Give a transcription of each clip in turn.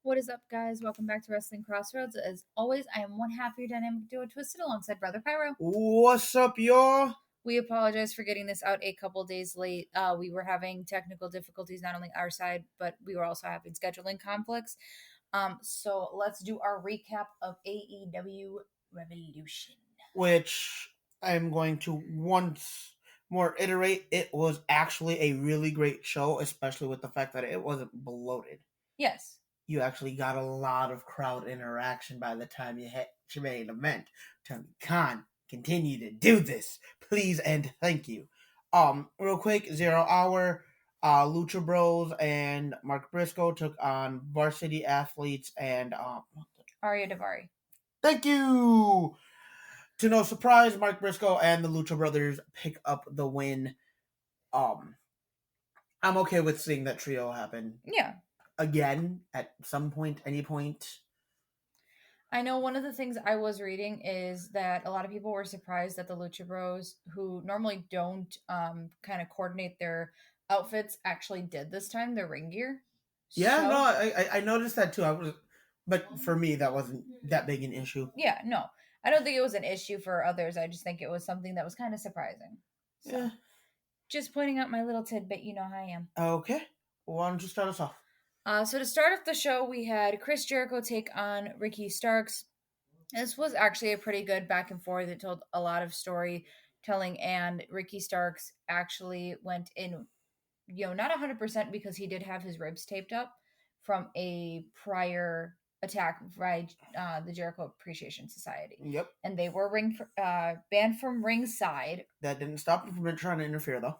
What is up, guys? Welcome back to Wrestling Crossroads. As always, I am one half of your dynamic duo Twisted alongside Brother Pyro. What's up, y'all? We apologize for getting this out a couple days late. We were having technical difficulties, not only our side, but we were also having scheduling conflicts. So let's do our recap of AEW Revolution. Which I'm going to once more iterate. It was actually a really great show, especially with the fact that it wasn't bloated. Yes. You actually got a lot of crowd interaction by the time you hit your main event. Tony Khan, continue to do this, please and thank you. Real quick, 0 Hour, Lucha Bros and Mark Briscoe took on Varsity Athletes and Arya Daivari. Thank you. To no surprise, Mark Briscoe and the Lucha Brothers pick up the win. I'm okay with seeing that trio happen. Yeah. Again, at some point, any point. I know one of the things I was reading is that a lot of people were surprised that the Lucha Bros, who normally don't kind of coordinate their outfits, actually did this time, their ring gear. Yeah, so, no, I noticed that too. But for me, that wasn't that big an issue. Yeah, no. I don't think it was an issue for others. I just think it was something that was kind of surprising. So, yeah. Just pointing out my little tidbit, you know how I am. Okay. Why don't you start us off? So to start off the show, we had Chris Jericho take on Ricky Starks. This was actually a pretty good back and forth. It told a lot of storytelling, and Ricky Starks actually went in, not 100% because he did have his ribs taped up from a prior attack by the Jericho Appreciation Society. Yep. And they were banned from ringside. That didn't stop them from trying to interfere, though.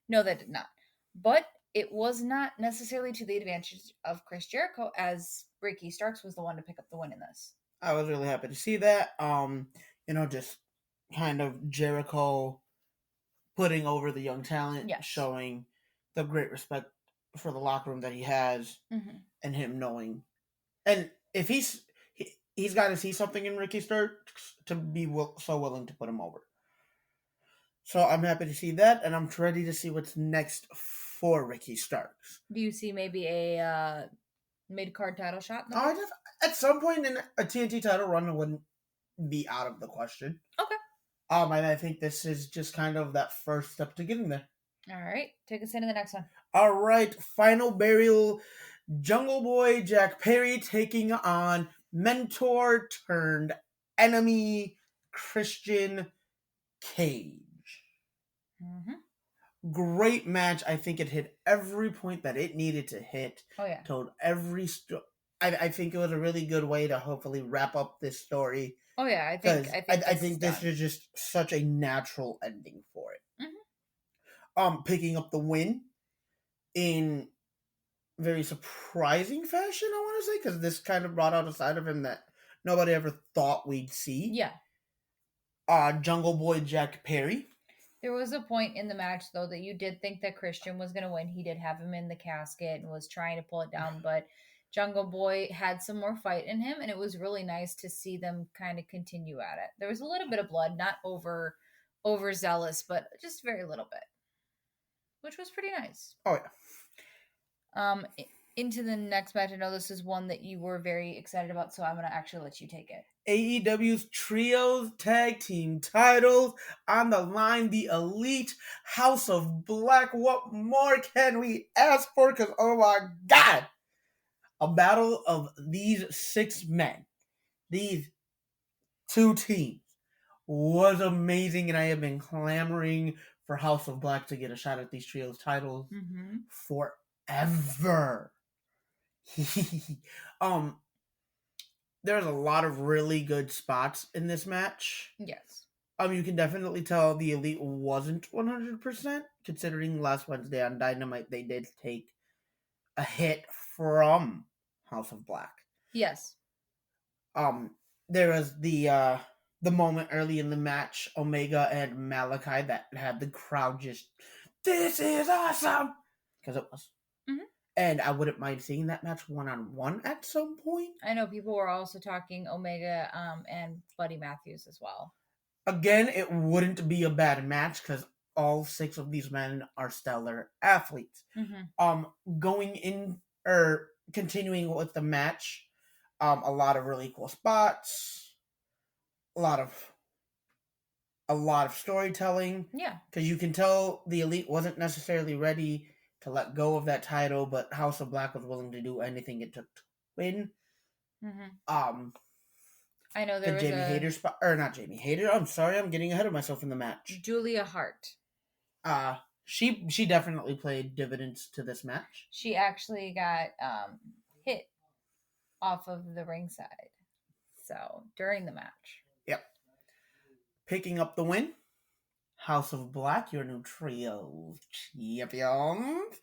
No, that did not. But it was not necessarily to the advantage of Chris Jericho, as Ricky Starks was the one to pick up the win in this. I was really happy to see that. Just kind of Jericho putting over the young talent, yes. Showing the great respect for the locker room that he has, and him knowing. And if he's got to see something in Ricky Starks to be so willing to put him over. So I'm happy to see that, and I'm ready to see what's next for Ricky Starks. Do you see maybe a mid-card title shot? At some point in a TNT title run, it wouldn't be out of the question. Okay. And I think this is just kind of that first step to getting there. All right. Take us into the next one. All right. Final Burial. Jungle Boy Jack Perry taking on mentor turned enemy Christian Cage. Great match. I think it hit every point that it needed to hit. Oh, yeah. Told every I think it was a really good way to hopefully wrap up this story. Oh, yeah. I think this is just such a natural ending for it. Picking up the win in very surprising fashion, I want to say, because this kind of brought out a side of him that nobody ever thought we'd see. Yeah. Jungle Boy Jack Perry. There was a point in the match, though, that you did think that Christian was going to win. He did have him in the casket and was trying to pull it down, but Jungle Boy had some more fight in him, and it was really nice to see them kind of continue at it. There was a little bit of blood, not overzealous, but just very little bit, which was pretty nice. Oh, yeah. Into the next match, I know this is one that you were very excited about, so I'm going to actually let you take it. AEW's Trios Tag Team titles on the line. The Elite House of Black. What more can we ask for? Because, oh my God, a battle of these 6 men, these 2 teams, was amazing. And I have been clamoring for House of Black to get a shot at these Trios titles forever. There's a lot of really good spots in this match. Yes. You can definitely tell the Elite wasn't 100%, considering last Wednesday on Dynamite they did take a hit from House of Black. Yes. There was the moment early in the match, Omega and Malachi, that had the crowd just, this is awesome! Because it was. And I wouldn't mind seeing that match one-on-one at some point. I know people were also talking Omega and Buddy Matthews as well. Again, it wouldn't be a bad match because all 6 of these men are stellar athletes. Going in or continuing with the match, a lot of really cool spots, a lot of storytelling. Yeah, because you can tell the Elite wasn't necessarily ready to let go of that title, but House of Black was willing to do anything it took to win. I know there was Jamie Hayter spot, or not Jamie Hayter. I'm sorry, I'm getting ahead of myself in the match. Julia Hart. She definitely played dividends to this match. She actually got hit off of the ringside, so during the match. Yep. Picking up the win, House of Black, your new trio champions.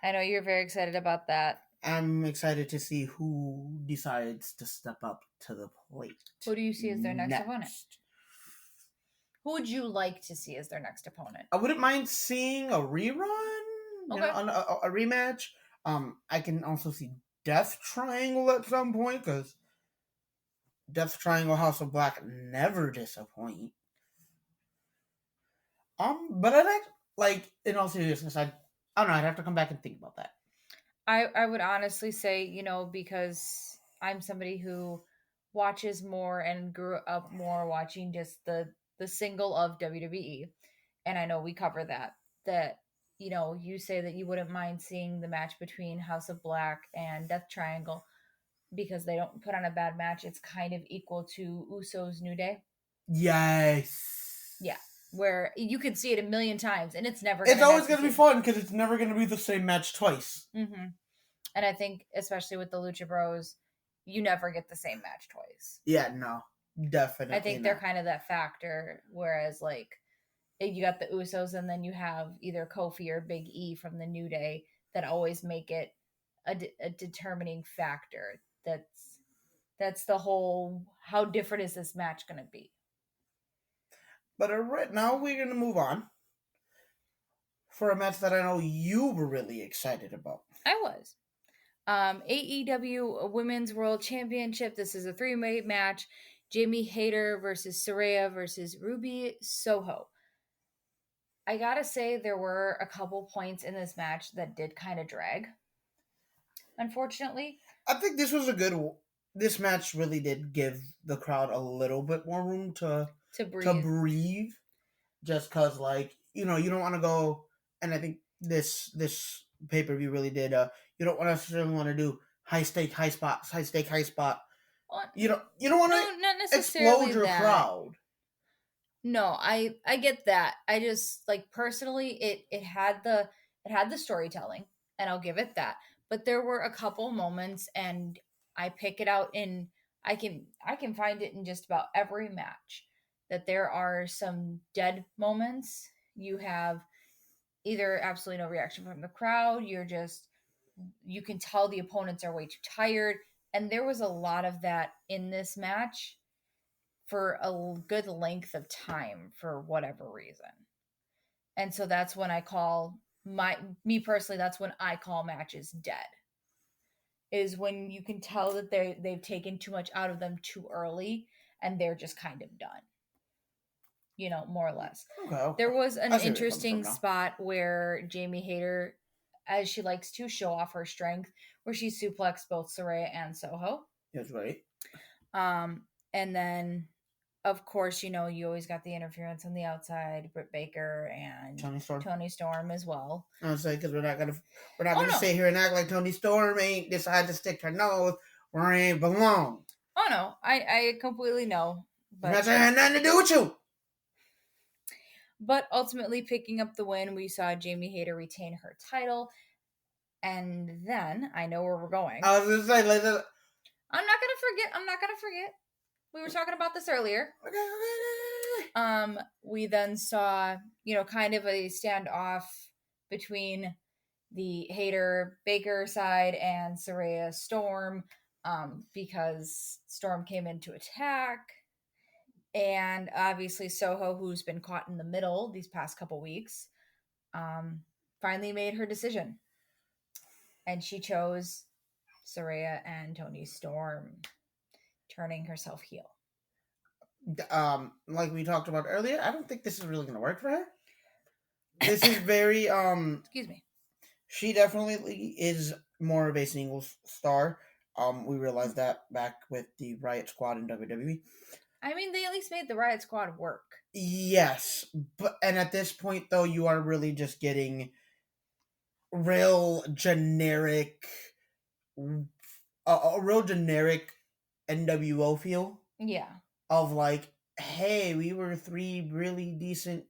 I know you're very excited about that. I'm excited to see who decides to step up to the plate. Who do you see as their next opponent? Who would you like to see as their next opponent? I wouldn't mind seeing a rerun, a rematch. I can also see Death Triangle at some point, because Death Triangle House of Black never disappoint. But in all seriousness, I don't know, I'd have to come back and think about that. I would honestly say, because I'm somebody who watches more and grew up more watching just the single of WWE, and I know we cover that you say that you wouldn't mind seeing the match between House of Black and Death Triangle because they don't put on a bad match. It's kind of equal to Usos New Day. Yes. Yeah. Where you could see it a million times and it's never it's always going to be fun because it's never going to be the same match twice. And I think especially with the Lucha Bros, you never get the same match twice. Yeah, no, definitely I think they're kind of that factor, whereas you got the Usos and then you have either Kofi or Big E from the New Day that always make it a determining factor. That's the whole, how different is this match going to be? But right now we're going to move on for a match that I know you were really excited about. I was. AEW Women's World Championship. This is a 3-way match. Jamie Hayter versus Saraya versus Ruby Soho. I gotta say, there were a couple points in this match that did kind of drag. Unfortunately, I think this was this match really did give the crowd a little bit more room to breathe. Just because, you don't want to go, and I think this pay-per-view really did. You don't necessarily want to do high stake, high spot. Well, you don't want to explode your crowd. No, I get that. I just personally, it had the storytelling, and I'll give it that. But there were a couple moments, and I pick it out I can find it in just about every match, that there are some dead moments. You have either absolutely no reaction from the crowd, you can tell the opponents are way too tired, and there was a lot of that in this match for a good length of time for whatever reason. And so that's when I call me personally, that's when I call matches dead. Is when you can tell that they've taken too much out of them too early and they're just kind of done. More or less. Okay. There was an interesting spot where Jamie Hayter, as she likes to show off her strength, where she suplexed both Saraya and Soho. That's right. And then, of course, you always got the interference on the outside, Britt Baker and Toni Storm as well. I was saying, because we're not gonna sit here and act like Toni Storm ain't decided to stick her nose where it ain't belong. Oh no, I completely know. But that had nothing to do with you. But ultimately, picking up the win, we saw Jamie Hayter retain her title. And then, I know where we're going. I was going to say, I'm not going to forget. We were talking about this earlier. We then saw, kind of a standoff between the Hayter Baker side and Saraya Storm, because Storm came in to attack. And obviously Soho, who's been caught in the middle these past couple weeks, finally made her decision. And she chose Saraya and Toni Storm, turning herself heel. Like we talked about earlier, I don't think this is really going to work for her. This is very Excuse me. She definitely is more of a singles star. We realized that back with the Riot Squad in WWE. I mean, they at least made the Riot Squad work. Yes, but at this point though, you are really just getting real generic, a real generic NWO feel. Yeah. Of like, hey, we were 3 really decent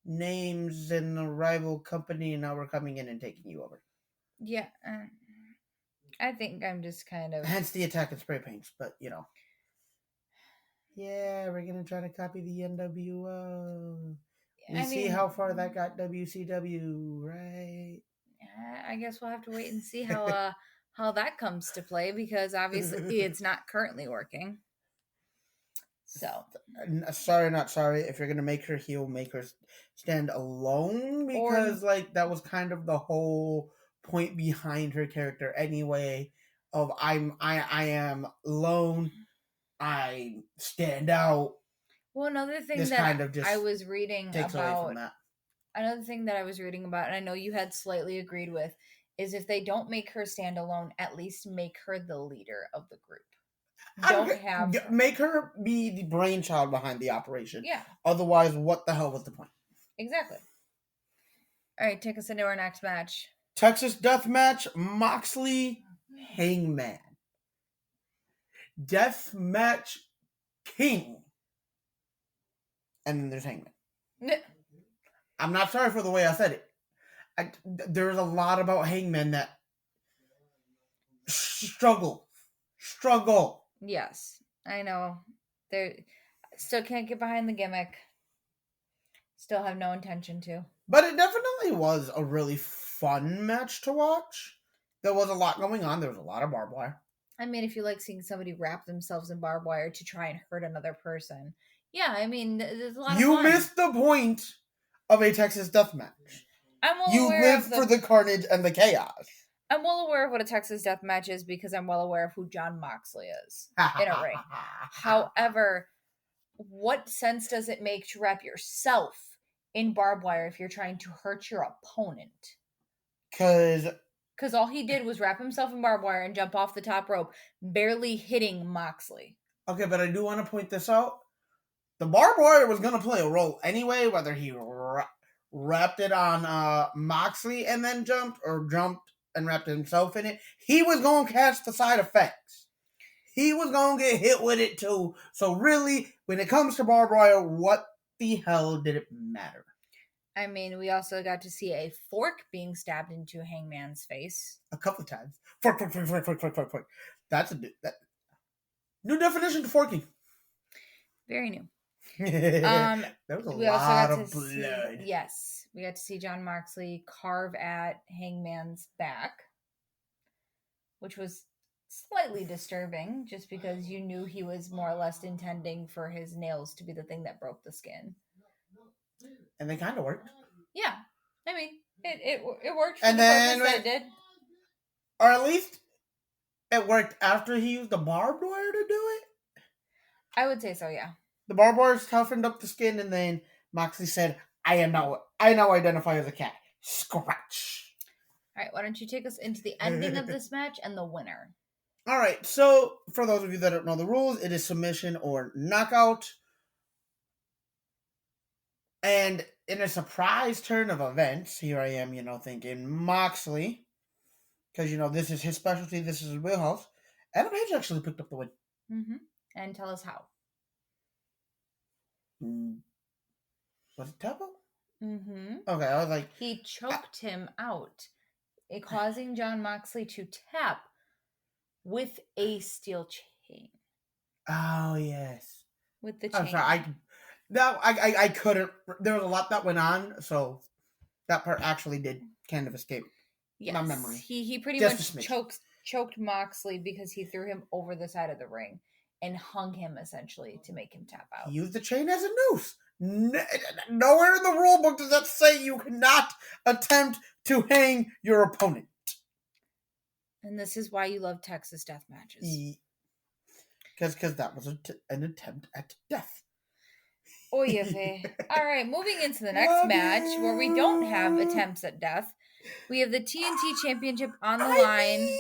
names in a rival company, and now we're coming in and taking you over. Yeah. I think I'm just kind of... Hence the attack and spray paints, but yeah, we're gonna try to copy the NWO. We see how far that got WCW, right? I guess we'll have to wait and see how that comes to play, because obviously it's not currently working. So sorry, not sorry. If you're gonna make her heel, make her stand alone, because that was kind of the whole point behind her character anyway. Of I am alone, I stand out. Well, another thing that kind of I was reading about, another thing that I was reading about, and I know you had slightly agreed with, is if they don't make her stand alone, at least make her the leader of the group. Make her be the brainchild behind the operation. Yeah. Otherwise, what the hell was the point? Exactly. All right, take us into our next match. Texas Death Match, Moxley, Hangman. Death Match King. And then there's Hangman. I'm not sorry for the way I said it. There's a lot about Hangman that struggle. Yes, I know. They still can't get behind the gimmick. Still have no intention to. But it definitely was a really fun match to watch. There was a lot going on. There was a lot of barbed wire. I mean, if you like seeing somebody wrap themselves in barbed wire to try and hurt another person. Yeah, I mean, there's a lot of fun. You missed the point of a Texas Death Match. You live for the carnage and the chaos. I'm well aware of what a Texas Death Match is, because I'm well aware of who Jon Moxley is in a ring. However, what sense does it make to wrap yourself in barbed wire if you're trying to hurt your opponent? Because all he did was wrap himself in barbed wire and jump off the top rope, barely hitting Moxley. Okay, but I do want to point this out. The barbed wire was going to play a role anyway, whether he wrapped it on Moxley and then jumped, or jumped and wrapped himself in it. He was going to catch the side effects. He was going to get hit with it too. So really, when it comes to barbed wire, what the hell did it matter? I mean, we also got to see a fork being stabbed into Hangman's face. A couple of times. Fork. That's a new definition to forking. Very new. There was a lot of blood. Yes. We got to see Jon Moxley carve at Hangman's back, which was slightly disturbing, just because you knew he was more or less intending for his nails to be the thing that broke the skin. And they kind of worked. Yeah. I mean, it worked for and the purpose that it did. Or at least it worked after he used the barbed wire to do it. I would say so, yeah. The barbed wire toughened up the skin, and then Moxley said, I now identify as a cat. Scratch. All right, why don't you take us into the ending of this match and the winner? All right, so for those of you that don't know the rules, it is submission or knockout. And in a surprise turn of events, here I am, thinking Moxley, because, this is his specialty, this is his wheelhouse. Adam Page actually picked up the win. Mm-hmm. And tell us how. Was it Tempo? Mm-hmm. Okay, I was like... He choked him out, causing Jon Moxley to tap with a steel chain. Oh, yes. With the chain. I'm sorry, I couldn't... There was a lot that went on, so that part actually did kind of escape my memory. He pretty much choked Moxley because he threw him over the side of the ring and hung him, essentially, to make him tap out. He used the chain as a noose. Nowhere in the rule book does that say you cannot attempt to hang your opponent. And this is why you love Texas death matches. Because that was an attempt at death. Oy All right, moving into the next match where we don't have attempts at death. We have the TNT Championship on the line.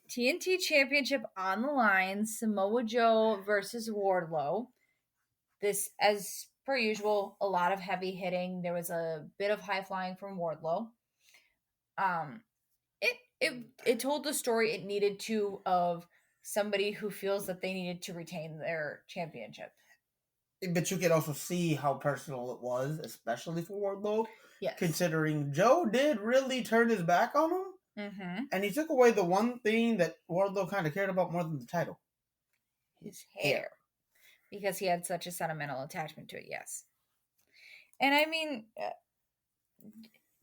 TNT Championship on the line. Samoa Joe versus Wardlow. This, as per usual, a lot of heavy hitting. There was a bit of high flying from Wardlow. It told the story it needed to of somebody who feels that they needed to retain their championship. But you can also see how personal it was, especially for Wardlow. Yes. Considering Joe did really turn his back on him. Mm-hmm. And he took away the one thing that Wardlow kind of cared about more than the title. His hair. Because he had such a sentimental attachment to it, yes. And I mean,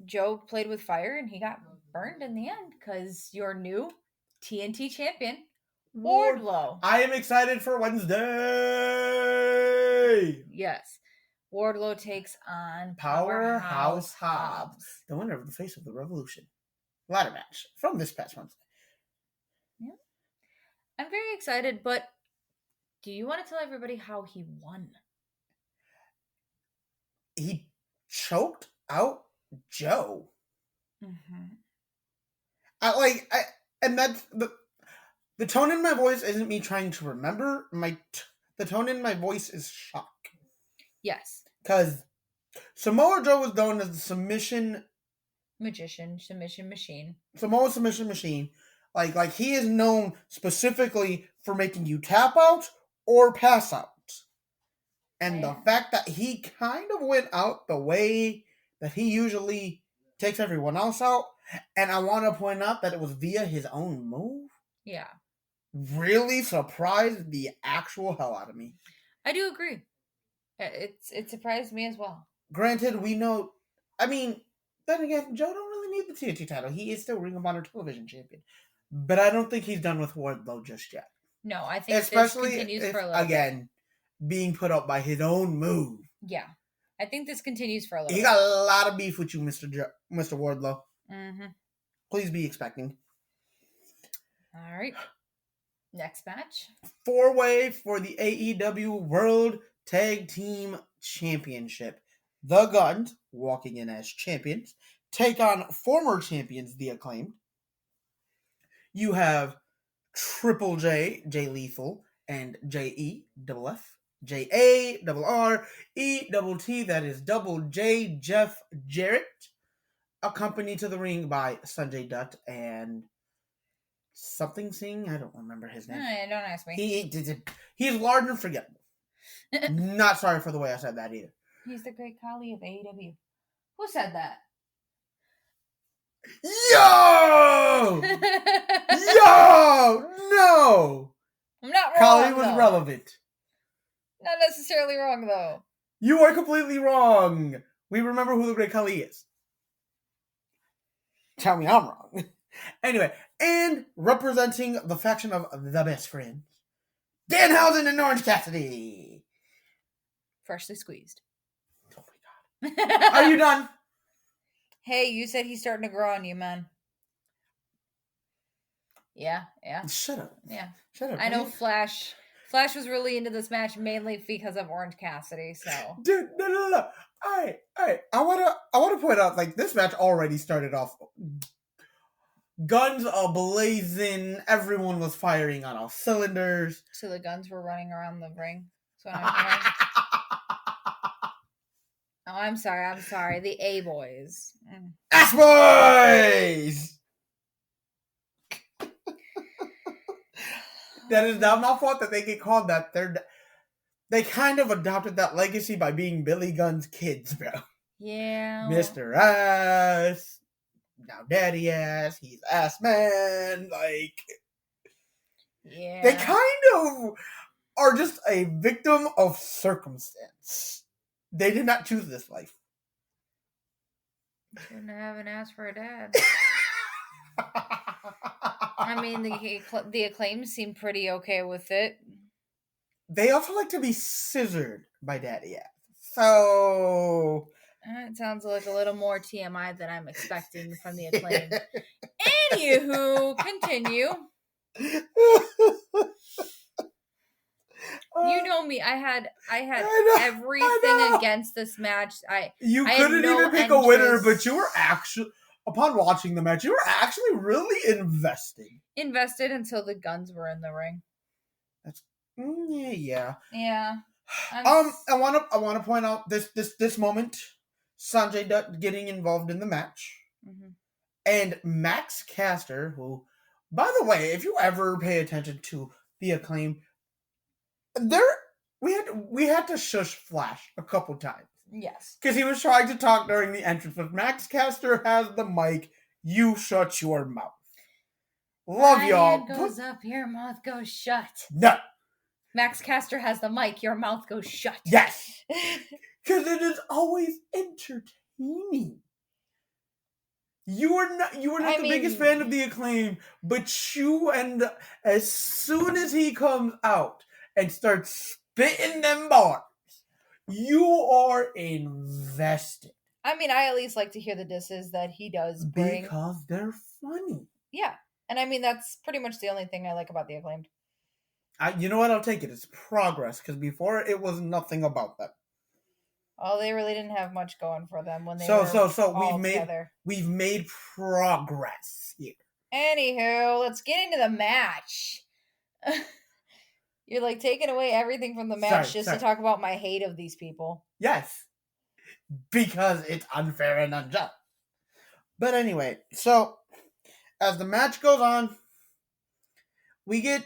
Joe played with fire and he got burned in the end because your new TNT champion, Wardlow. I am excited for Wednesday. Yes. Wardlow takes on Powerhouse Hobbs, the winner of the Face of the Revolution ladder match from this past Wednesday. Yeah. I'm very excited, but do you want to tell everybody how he won? He choked out Joe. Mm-hmm. And that's the tone in my voice isn't me trying to remember. The tone in my voice is shock. Yes. Because Samoa Joe was known as the submission machine. Samoa submission machine. Like he is known specifically for making you tap out or pass out. And the fact that he kind of went out the way that he usually takes everyone else out, and I want to point out that it was via his own move. Yeah. Really surprised the actual hell out of me. I do agree. It surprised me as well. Granted, we know, I mean, then again, Joe don't really need the TNT title. He is still Ring of Honor television champion. But I don't think he's done with Wardlow just yet. No, I think especially this continues for a little bit. Being put up by his own move. Yeah. I think this continues for a little bit. He got a lot of beef with you, Mr. Wardlow. Mm-hmm. Please be expecting. All right. Next match. 4-way for the AEW World Tag Team Championship. The Guns, walking in as champions, take on former champions, The Acclaimed. You have Triple J, Jay Lethal, and JEFF. JARRETT, that is Double J, Jeff Jarrett, accompanied to the ring by Sanjay Dutt and something Singh. I don't remember his name. Don't ask me. He's large and forgettable. Not sorry for the way I said that either. He's the great Khali of AEW. Who said that? Yo! No! I'm not wrong. Khali was relevant. Not necessarily wrong, though. You are completely wrong. We remember who the great Khali is. Tell me I'm wrong. Anyway, and representing the faction of the Best Friends, Danhausen and Orange Cassidy. Freshly squeezed. Oh my God. Are you done? Hey, you said he's starting to grow on you, man. Yeah. Shut up. Yeah. Shut up. I know Flash was really into this match mainly because of Orange Cassidy, so. Dude, no. All right. I wanna point out, like, this match already started off guns blazing. Everyone was firing on all cylinders. So the guns were running around the ring. So I'm sorry. The A boys. Ass boys. That is not my fault that they get called that. They kind of adopted that legacy by being Billy Gunn's kids, bro. Yeah. Mr. Ass. Now Daddy Ass. He's Ass Man. Like. Yeah. They kind of are just a victim of circumstance. They did not choose this life. Shouldn't have an ass for a dad. I mean, the Acclaimed seem pretty okay with it. They also like to be scissored by Daddy Ass. So. It sounds like a little more TMI than I'm expecting from the Acclaimed. Anywho, continue. You know me. I had everything against this match. You I couldn't even pick a winner, but you were actually, upon watching the match, you were actually really invested. Invested until the Guns were in the ring. That's yeah. Yeah. I want to point out this moment, Sanjay Dutt getting involved in the match, and Max Caster, who, by the way, if you ever pay attention to the Acclaim, we had to shush Flash a couple times. Yes, because he was trying to talk during the entrance. But Max Caster has the mic. You shut your mouth. Love y'all. My hand goes up, your mouth goes shut. No. Max Caster has the mic, your mouth goes shut. Yes. Because it is always entertaining. You are not the biggest fan of the Acclaim, but as soon as he comes out and starts spitting them bars, you are invested. I mean, I at least like to hear the disses that he does bring. Because they're funny. Yeah. And I mean, that's pretty much the only thing I like about the Acclaimed. You know what? I'll take it. It's progress. Because before, it was nothing about them. Oh, they really didn't have much going for them when they were all together. We've made progress here. Anywho, let's get into the match. You're like taking away everything from the match to talk about my hate of these people. Yes. Because it's unfair and unjust. But anyway, so as the match goes on, we get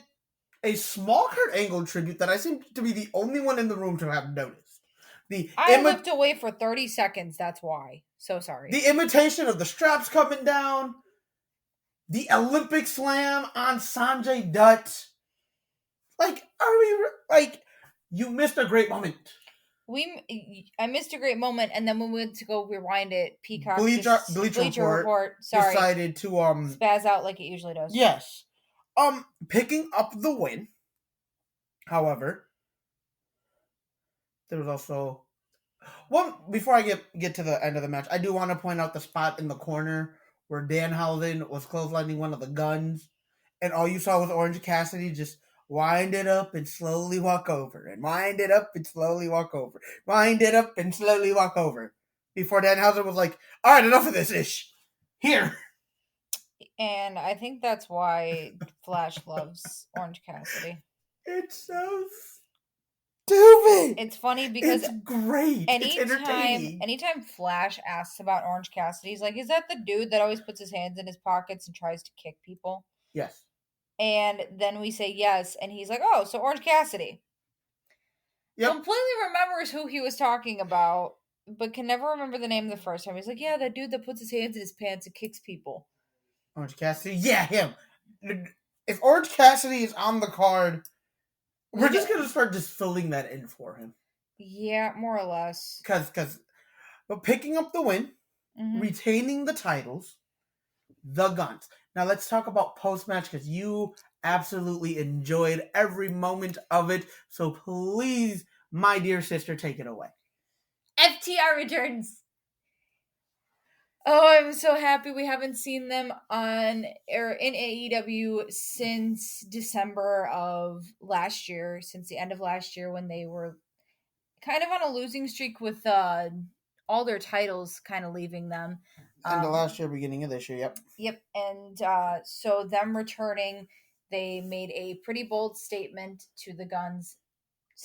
a small Kurt Angle tribute that I seem to be the only one in the room to have noticed. I looked away for 30 seconds, that's why. So sorry. The imitation of the straps coming down, the Olympic slam on Sanjay Dutt. You missed a great moment. I missed a great moment, and then we went to go rewind it. Peacock Bleacher Report decided to spaz out like it usually does. Yes. Picking up the win. However, there was also one before I get to the end of the match. I do want to point out the spot in the corner where Danhausen was clotheslining one of the Guns, and all you saw was Orange Cassidy just wind it up and slowly walk over, and wind it up and slowly walk over, wind it up and slowly walk over, before Danhausen was like, "All right, enough of this ish. Here." And I think that's why Flash loves Orange Cassidy. It's so stupid. It's funny because it's great. It's entertaining. Anytime Flash asks about Orange Cassidy, he's like, "Is that the dude that always puts his hands in his pockets and tries to kick people?" Yes. And then we say yes, and he's like, "Oh, so Orange Cassidy." Yep. Completely remembers who he was talking about, but can never remember the name the first time. He's like, "Yeah, that dude that puts his hands in his pants and kicks people." Orange Cassidy? Yeah, him. If Orange Cassidy is on the card, we're just going to start just filling that in for him. Yeah, more or less. But picking up the win, retaining the titles, the Guns. Now let's talk about post-match, because you absolutely enjoyed every moment of it. So please, my dear sister, take it away. FTR returns. Oh, I'm so happy we haven't seen them in AEW since December of last year, since the end of last year when they were kind of on a losing streak with all their titles kind of leaving them. End of last year, beginning of this year, yep. Yep, and so them returning, they made a pretty bold statement to the Guns.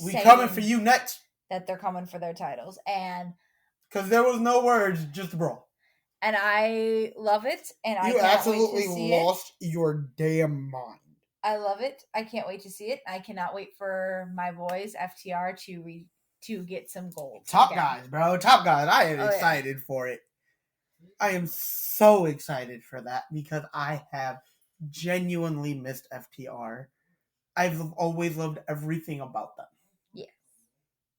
We coming for you next. That they're coming for their titles, and because there was no words, just brawl. And I love it, and I can't absolutely wait to see lost your damn mind. I love it. I can't wait to see it. I cannot wait for my boys FTR to get some gold. Top guys, bro. Top guys. I am excited for it. I am so excited for that because I have genuinely missed FTR. I've always loved everything about them. Yeah.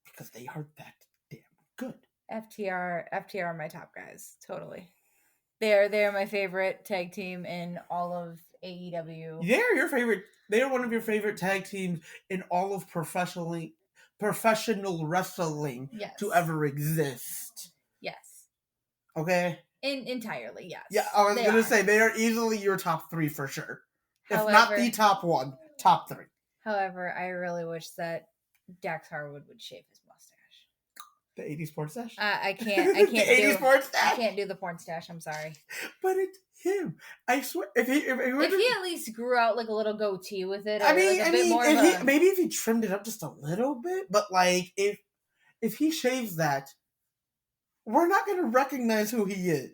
Because they are that damn good. FTR are my top guys. Totally. They're my favorite tag team in all of AEW. They're your favorite. They're one of your favorite tag teams in all of professional wrestling to ever exist. Yes. Okay. Entirely, yes. Yeah, I was gonna say they are easily your top 3 for sure. However, if not the top 1, top 3. However, I really wish that Dax Harwood would shave his mustache. The 80s porn stash? I can't the 80s porn stash? I can't do the porn stash, I'm sorry. But it's him. I swear, if he at least grew out like a little goatee with it, maybe if he trimmed it up just a little bit, but like if he shaves that, we're not gonna recognize who he is.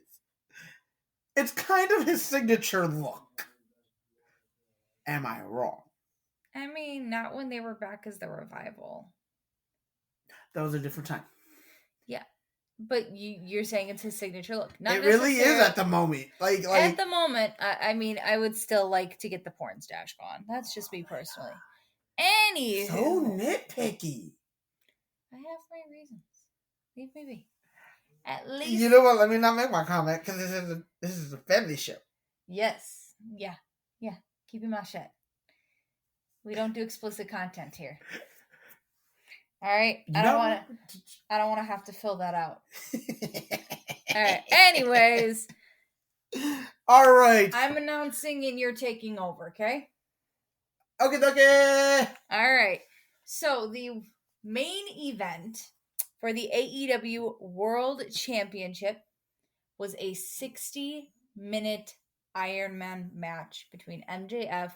It's kind of his signature look. Am I wrong? I mean, not when they were back as the Revival. That was a different time. Yeah. But you're saying it's his signature look. Not it really is at the moment. Like at the moment, I mean, I would still like to get the porn stash gone. That's just me personally. Anywho. So nitpicky. I have my reasons. Leave me be. At least. You know what? Let me not make my comment because this is a family show. Yes. Yeah. Yeah. Keep your mouth shut. We don't do explicit content here. All right. I don't want to have to fill that out. All right. Anyways. All right. I'm announcing and you're taking over, okay? Okay. All right. So the main event for the AEW World Championship was a 60-minute Iron Man match between MJF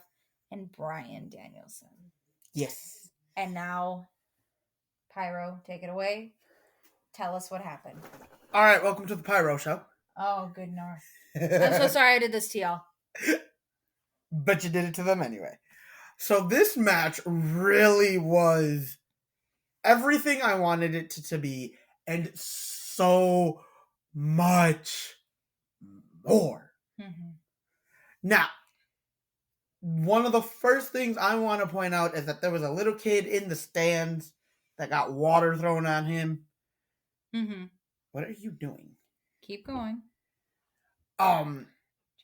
and Bryan Danielson. Yes. And now, Pyro, take it away. Tell us what happened. All right, welcome to the Pyro Show. Oh, good North. I'm so sorry I did this to y'all. But you did it to them anyway. So this match really was everything I wanted it to be, and so much more. Mm-hmm. Now, one of the first things I want to point out is that there was a little kid in the stands that got water thrown on him. Mm-hmm. What are you doing? Keep going.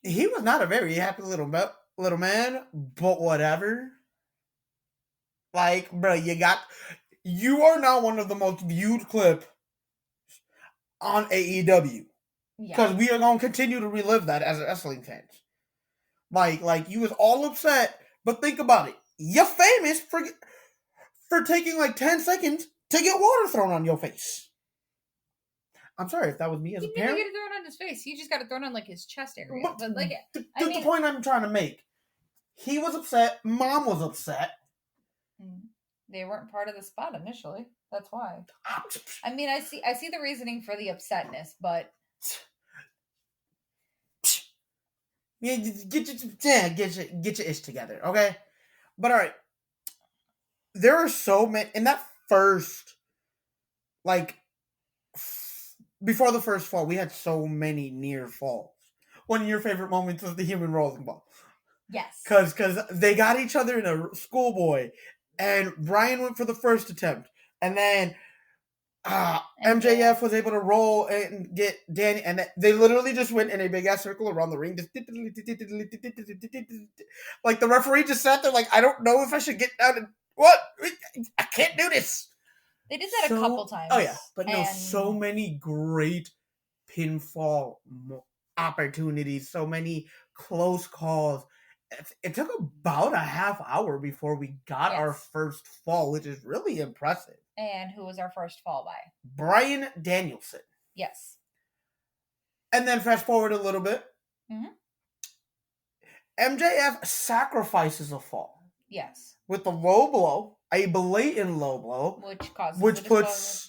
He was not a very happy little man, but whatever. Like, bro, you are now one of the most viewed clips on AEW. Because we are going to continue to relive that as wrestling fans. Like you was all upset, but think about it. You're famous for taking like 10 seconds to get water thrown on your face. I'm sorry if that was me as a parent. He didn't get it thrown on his face. He just got it thrown on like his chest area. But like, the point I'm trying to make. He was upset. Mom was upset. They weren't part of the spot initially. That's why. I mean, I see the reasoning for the upsetness, but yeah, get your ish together, okay? But all right, there are so many in that first, like, before the first fall, we had so many near falls. One of your favorite moments was the human rolling ball. Yes, because they got each other in a schoolboy, and Bryan went for the first attempt, and then MJF was able to roll and get Danny, and they literally just went in a big ass circle around the ring. Just like the referee just sat there like, I don't know if I should get down and what? I can't do this. They did that a couple times. Oh yeah, but no, so many great pinfall opportunities, so many close calls. It took about a half hour before we got our first fall, which is really impressive. And who was our first fall by? Bryan Danielson. Yes. And then fast forward a little bit. Mm-hmm. MJF sacrifices a fall. Yes. With the low blow, a blatant low blow. Which puts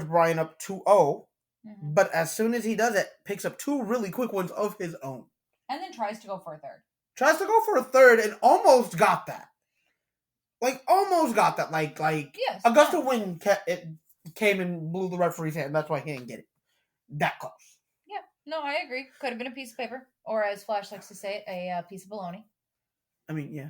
Bryan up 2-0. Mm-hmm. But as soon as he does it, picks up two really quick ones of his own. And then tries to go for a third. And almost got that. Like, almost got that. Like yes, Augusta Wynn came and blew the referee's hand. That's why he didn't get it. That close. Yeah. No, I agree. Could have been a piece of paper. Or, as Flash likes to say, a piece of bologna. I mean, yeah.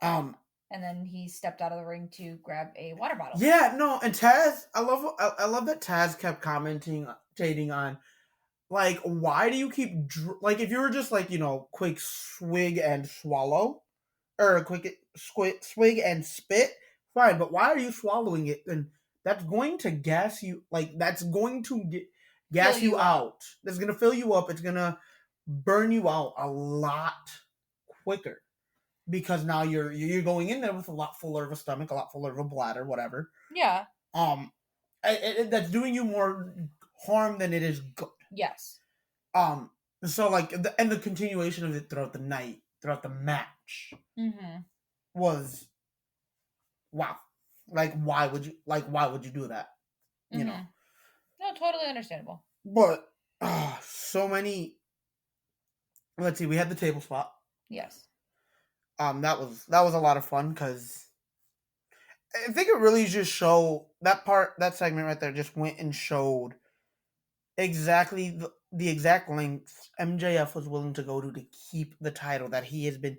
And then he stepped out of the ring to grab a water bottle. Yeah, no, and Taz, I love that Taz kept commentating on, like, why do you keep, like, if you were just, like, quick swig and swallow, or a quick swig and spit, fine, but why are you swallowing it? And that's going to gas you, like, that's going to gas you out. That's going to fill you up. It's going to burn you out a lot quicker because now you're going in there with a lot fuller of a stomach, a lot fuller of a bladder, whatever. Yeah. That's doing you more harm than it is good. Yes. So like, and the continuation of it throughout the night, throughout the match, was wow. Like, why would you do that? You know. No, totally understandable. But so many. Let's see. We had the table spot. Yes. That was a lot of fun because I think it really just showed that segment right there just went and showed exactly the exact lengths MJF was willing to go to keep the title that he has been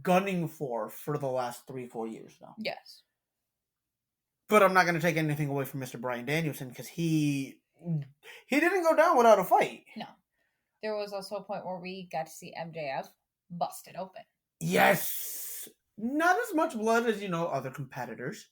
gunning for the last 3-4 years now. Yes. But I'm not going to take anything away from Mr. Bryan Danielson because he didn't go down without a fight. No. There was also a point where we got to see MJF busted open. Yes. Not as much blood as, other competitors.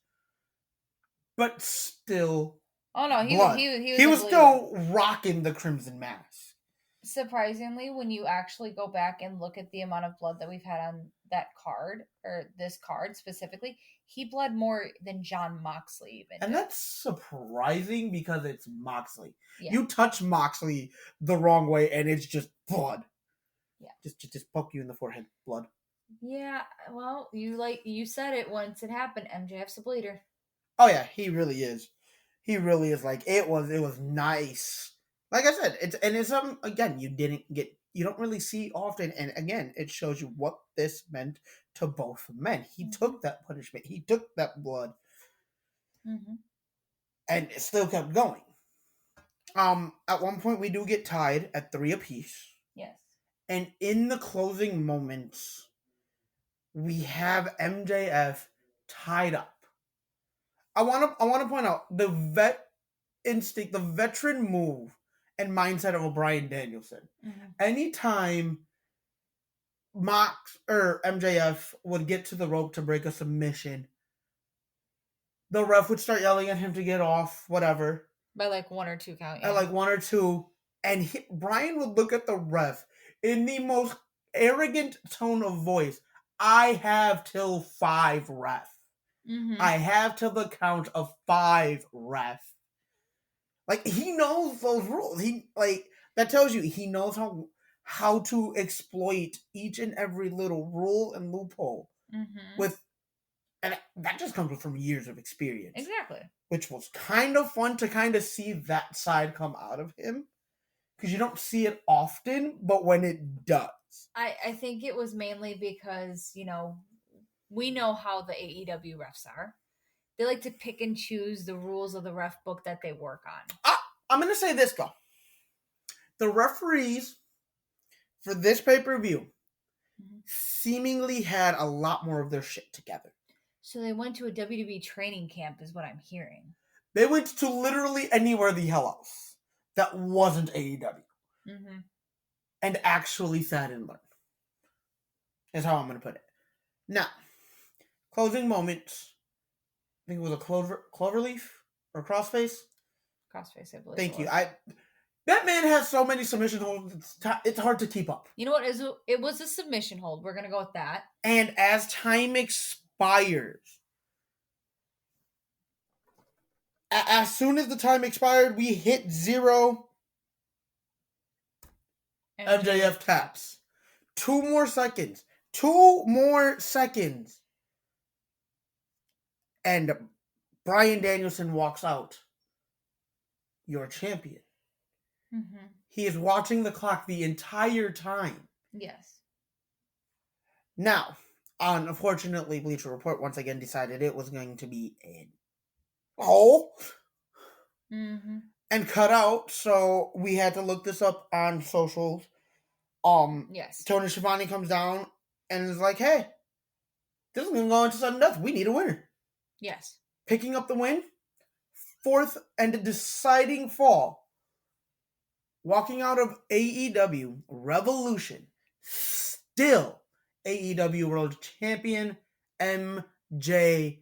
But still. Oh, no. He was still rocking the Crimson Mask. Surprisingly, when you actually go back and look at the amount of blood that we've had on that card, or this card specifically, he bled more than Jon Moxley even. And that's surprising because it's Moxley. Yeah. You touch Moxley the wrong way and it's just blood. Yeah. Just poke you in the forehead. Blood. Yeah, well, you said it once it happened. MJF's a bleeder. Oh yeah, he really is. He really is. Like, it was nice. Like I said, it's something, again, you don't really see often, and again, it shows you what this meant to both men. He took that punishment, he took that blood, and it still kept going. At one point we do get tied at 3 apiece. Yes. And in the closing moments, we have MJF tied up. I want to point out the veteran move and mindset of Bryan Danielson. Anytime Mox or MJF would get to the rope to break a submission, the ref would start yelling at him to get off, whatever. By like 1 or 2 count. Yeah. At like 1 or 2. And Bryan would look at the ref in the most arrogant tone of voice. I have till 5, ref. I have till the count of 5, ref. Like, he knows those rules. That tells you he knows how to exploit each and every little rule and loophole and that just comes from years of experience. Exactly. Which was kind of fun to kind of see that side come out of him. Because you don't see it often, but when it does. I think it was mainly because, we know how the AEW refs are. They like to pick and choose the rules of the ref book that they work on. I'm going to say this, though. The referees for this pay-per-view seemingly had a lot more of their shit together. So they went to a WWE training camp is what I'm hearing. They went to literally anywhere the hell else that wasn't AEW. And actually sat and learned. Is how I'm going to put it. Now, closing moments. I think it was a cloverleaf or crossface. Crossface, I believe. Thank you. That man has so many submission holds. It's hard to keep up. You know what? It was a submission hold. We're gonna go with that. And as time expires, as soon as the time expired, we hit 0. MJF taps. 2 more seconds. 2 more seconds. And Bryan Danielson walks out. Your champion. He is watching the clock the entire time. Yes. Now, unfortunately, Bleacher Report once again decided it was going to be an hole. And cut out, so we had to look this up on socials. Yes. Tony Schiavone comes down and is like, hey, this is going to go into sudden death. We need a winner. Yes. Picking up the win. 4th and deciding fall. Walking out of AEW Revolution. Still AEW World Champion MJF.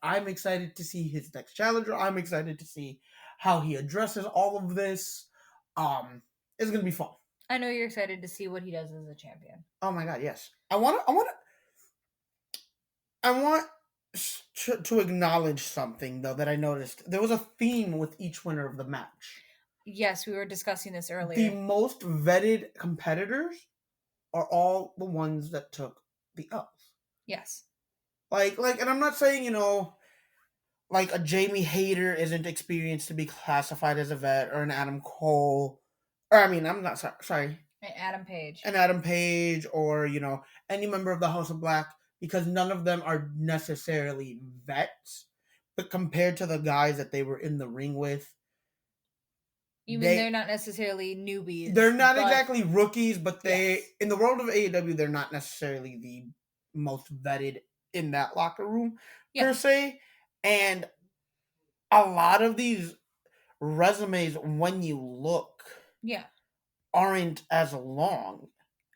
I'm excited to see his next challenger. I'm excited to see how he addresses all of this. It's going to be fun. I know you're excited to see what he does as a champion. Oh my god, yes. I want to I want to acknowledge something, though, that I noticed. There was a theme with each winner of the match. Yes, we were discussing this earlier. The most vetted competitors are all the ones that took the L's. Yes. Like, and I'm not saying, like a Jamie Hayter isn't experienced to be classified as a vet, or an Adam Cole, or I'm not sorry. An Adam Page. An Adam Page, or, any member of the House of Black, because none of them are necessarily vets, but compared to the guys that they were in the ring with, they're not necessarily newbies. They're not exactly rookies, but in the world of AEW, they're not necessarily the most vetted in that locker room, per se. And a lot of these resumes, when you look, aren't as long.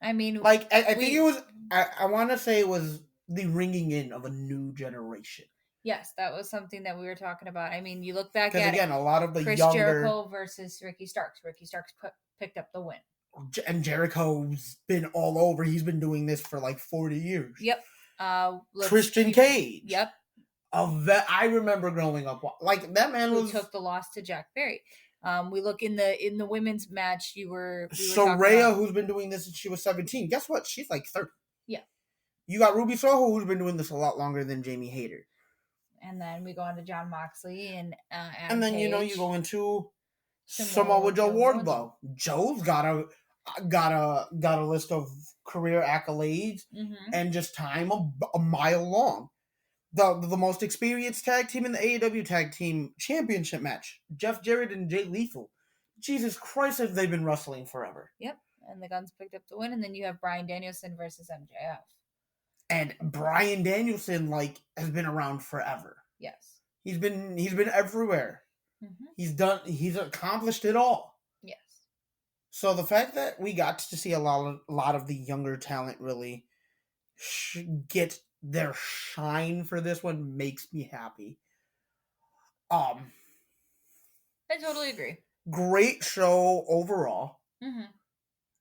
I mean, like, I think it was, I want to say it was the ringing in of a new generation. Yes, that was something that we were talking about. I mean, you look back at again, a lot of the Chris Jericho versus Ricky Starks. Ricky Starks picked up the win. And Jericho's been all over. He's been doing this for like 40 years. Yep. Christian Cage. Yep. I remember growing up, like, that man who took the loss to Jack Perry. We look in the women's match. We were Soraya, who's been doing this since she was 17. Guess what? She's like 30. Yeah. You got Ruby Soho, who's been doing this a lot longer than Jamie Hayter. And then we go on to Jon Moxley and Adam and then Page. You go into Samoa Joe Wardlow. Joe's got a list of career accolades, and just time a mile long. The most experienced tag team in the AEW Tag Team Championship match, Jeff Jarrett and Jay Lethal. Jesus Christ, have they been wrestling forever? Yep, and the Guns picked up the win, and then you have Bryan Danielson versus MJF. And Bryan Danielson, has been around forever. Yes. He's been everywhere. He's accomplished it all. Yes. So the fact that we got to see a lot of the younger talent really get their shine for this one makes me happy. I totally agree. Great show overall.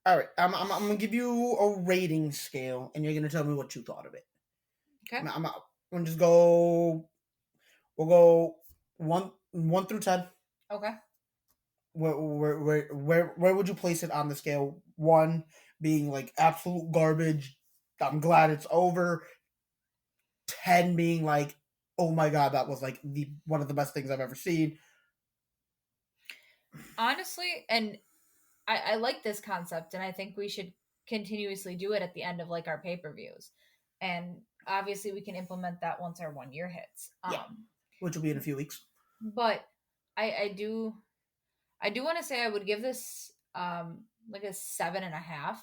All right, I'm gonna give you a rating scale, and you're gonna tell me what you thought of it. Okay. I'm gonna just go. We'll go 1 through 10. Okay. Where would you place it on the scale? 1 being like absolute garbage. I'm glad it's over. 10 being like, oh my god, that was like one of the best things I've ever seen. Honestly, and I like this concept, and I think we should continuously do it at the end of our pay-per-views. And obviously we can implement that once our 1 year hits. Which will be in a few weeks. But I do want to say I would give this a 7.5.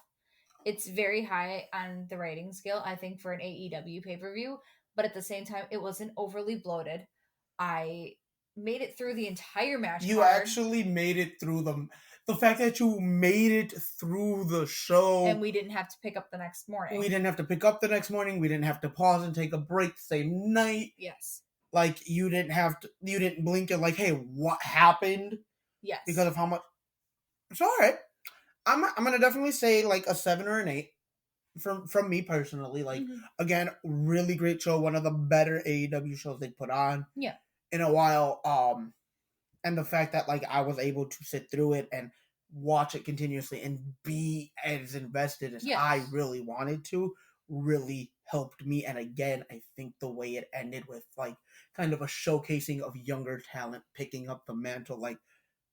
It's very high on the rating scale, I think, for an AEW pay-per-view, but at the same time, it wasn't overly bloated. I made it through the entire match. You actually made it through the fact that you made it through the show. And we didn't have to pick up the next morning. We didn't have to pick up the next morning. We didn't have to pause and take a break the same night. Yes. You didn't blink and hey, what happened? Yes. Because of how much. It's all right. I'm gonna definitely say a 7 or an 8 from me personally. Again, really great show. One of the better AEW shows they put on. Yeah. In a while. And the fact that I was able to sit through it and watch it continuously and be as invested as I really wanted to really helped me. And again, I think the way it ended with kind of a showcasing of younger talent picking up the mantle,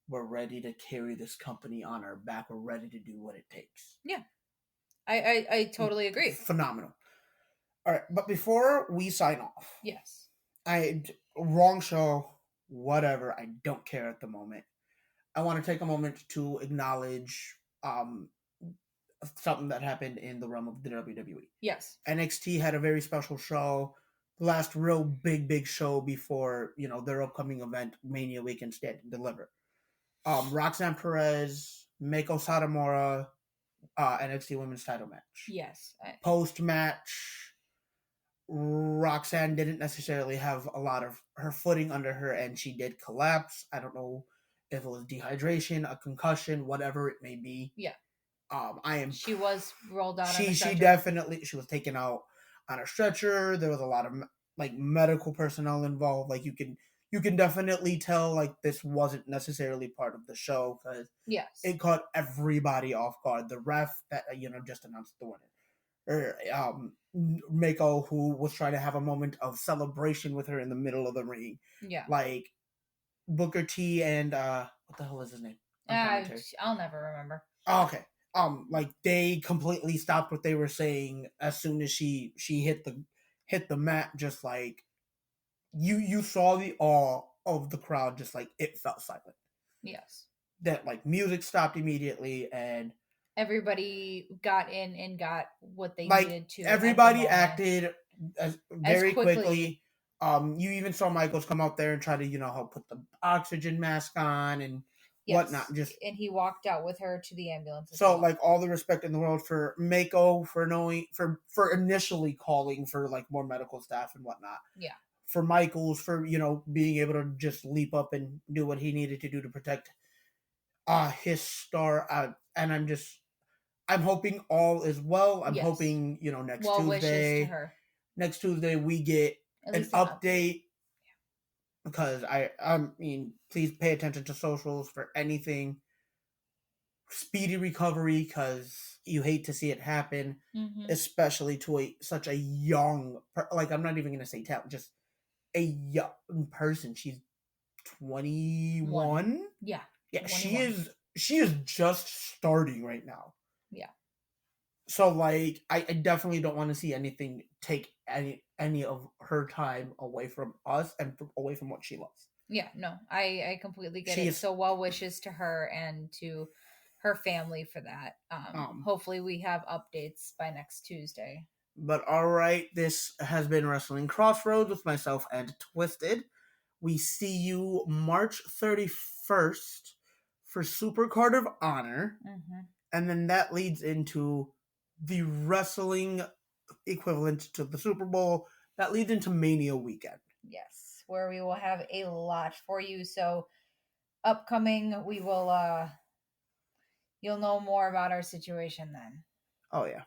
we're ready to carry this company on our back. We're ready to do what it takes. Yeah. I totally agree. Phenomenal. All right, but before we sign off. Yes. Wrong show. Whatever, I don't care at the moment. I want to take a moment to acknowledge something that happened in the realm of the WWE. Yes. NXT had a very special show. The last real big show before, their upcoming event, Mania Weekend Stand and Deliver. Roxanne Perez, Meiko Satomura, NXT Women's title match. Yes. Post-match, Roxanne didn't necessarily have a lot of her footing under her, and she did collapse. I don't know if it was dehydration, a concussion, whatever it may be. Yeah. She was rolled out. She was taken out. on a stretcher. There was a lot of like medical personnel involved. Like you can definitely tell like this wasn't necessarily part of the show because it caught everybody off guard. The ref that just announced the winner, or Mako, who was trying to have a moment of celebration with her in the middle of the ring. Yeah, like Booker T and what the hell is his name? I'll never remember. Oh, okay. Like they completely stopped what they were saying as soon as she hit the mat. Just like you saw the awe of the crowd. Just like it fell silent. Yes. That like music stopped immediately and everybody got in and got what they like, needed to. Everybody acted very quickly. You even saw Michaels come out there and try to help put the oxygen mask on and whatnot. And he walked out with her to the ambulance. So like all the respect in the world for Mako for knowing for initially calling for like more medical staff and whatnot. Yeah. For Michaels for being able to just leap up and do what he needed to do to protect his star. And I'm hoping all is well. I'm hoping next Tuesday. Wishes to her. Next Tuesday we get an update. Because I mean, please pay attention to socials for anything. Speedy recovery, because you hate to see it happen, especially to such a young, like I'm not even going to say talent, just a young person. She's 21. Yeah. 21. She is just starting right now. Yeah. So like, I definitely don't want to see anything take any of her time away from us and away from what she loves. Yeah, no, I completely get it. So well wishes to her and to her family for that. Hopefully we have updates by next Tuesday. But all right, this has been Wrestling Crossroads with myself and Twisted. We see you March 31st for Supercard of Honor. And then that leads into the wrestling equivalent to the Super Bowl. That leads into Mania weekend. Yes, where we will have a lot for you. So upcoming, we will you'll know more about our situation then. Oh yeah.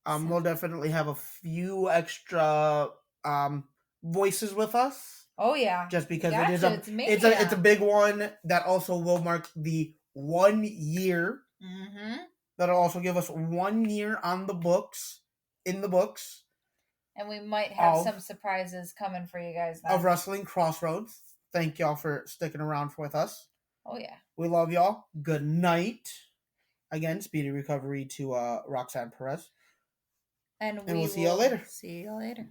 We'll definitely have a few extra voices with us. Oh yeah. Just because it's a big one that also will mark the 1 year. That'll also give us 1 year on the books, in the books. And we might have some surprises coming for you guys then. Of Wrestling Crossroads. Thank y'all for sticking around with us. Oh yeah. We love y'all. Good night. Again, speedy recovery to Roxanne Perez. And we'll see y'all later. See y'all later.